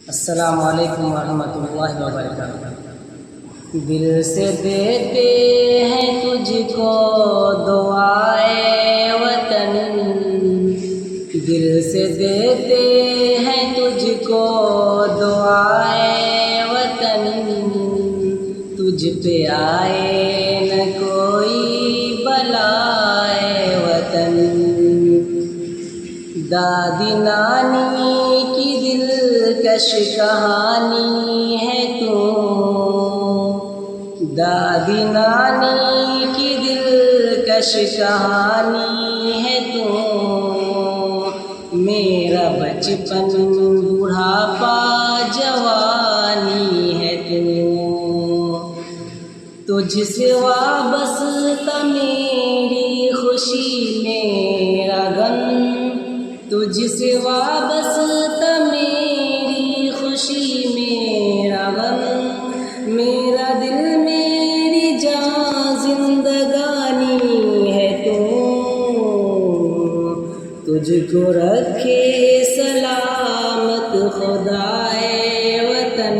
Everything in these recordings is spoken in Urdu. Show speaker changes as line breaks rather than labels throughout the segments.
السلام علیکم ورحمۃ اللہ وبرکاتہ۔ دل سے دیتے ہیں تجھ کو دعائے وطن، دل سے دیتے ہیں تجھ کو دعائے وطن، تجھ پہ آئے نہ کوئی بلائے وطن۔ دادی نانی کی دلکش کہانی ہے تو، دادی نانی کی دلکش کہانی ہے تو، میرا بچپن بڑھاپا جوانی ہے تو، تجھ سے وابستہ میری خوشی میرا غم، تجھ سے وابستہ میری خوشی میرا غم، میرا دل میری جان زندگانی ہے تو، تجھ کو رکھے سلامت خدائے وطن،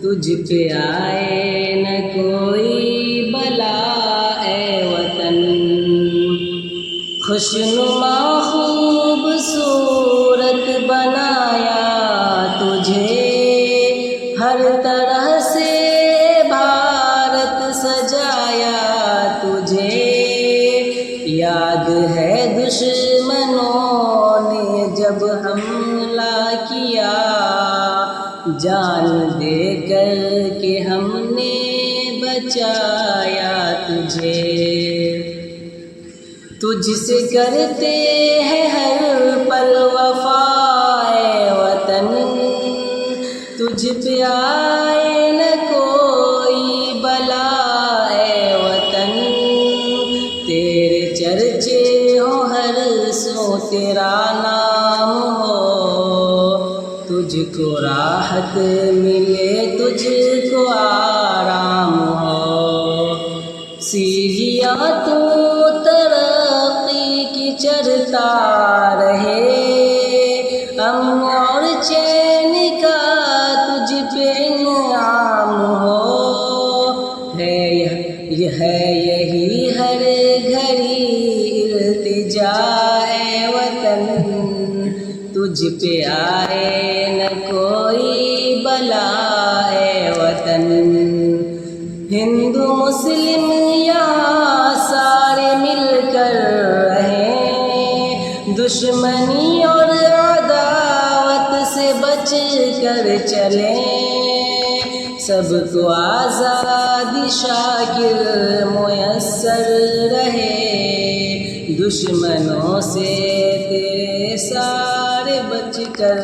تجھ پہ آئے نہ کوئی بلا اے وطن۔ خوشنما خوبصورت بنایا تجھے، ہر طرح سے بھارت سجایا تجھے، یاد ہے دشمنوں نے جب حملہ کیا، جان دے کر کے ہم نے بچایا تجھے، تجھ سے کرتے ہیں ہر پل وفائے وطن، تجھ پہ آئے نہ کوئی بلا اے وطن، تیرے چرچے ہو ہر سو تیرا نام ہو، تجھ کو راحت ملے تجھ کو آرام ہو، سیڑھیاں تو ترقی کی چڑھتا رہے، امن اور چین کا تجھ پہ انعام ہو، ہے یہی ہر گھڑی التجا اے وطن، تجھ پہ آئے نہ کوئی بلا اے وطن۔ ہندو مسلم یہاں سارے مل کر رہیں، دشمنی اور عداوت سے بچ کر چلیں، سب کو آزادی شاکر میسر رہے، دشمنوں سے تیرے سارے بچ کر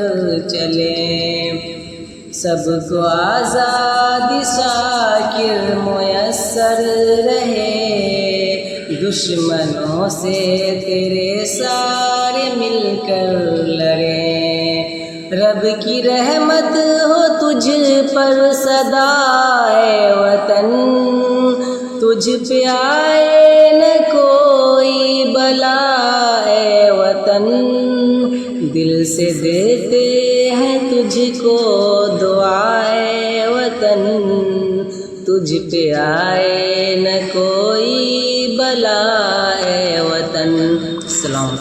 چلیں، سب کو آزادی شاکر میسر رہے، دشمنوں سے تیرے سارے مل کر لڑیں، رب کی رحمت ہو تجھ پر سدا اے وطن، تجھ پہ آئے نہ کوئی بلا اے وطن، دل سے دیتے ہیں تجھ کو دعائے وطن، تجھ پہ آئے نہ کوئی بلا اے وطن۔ السلام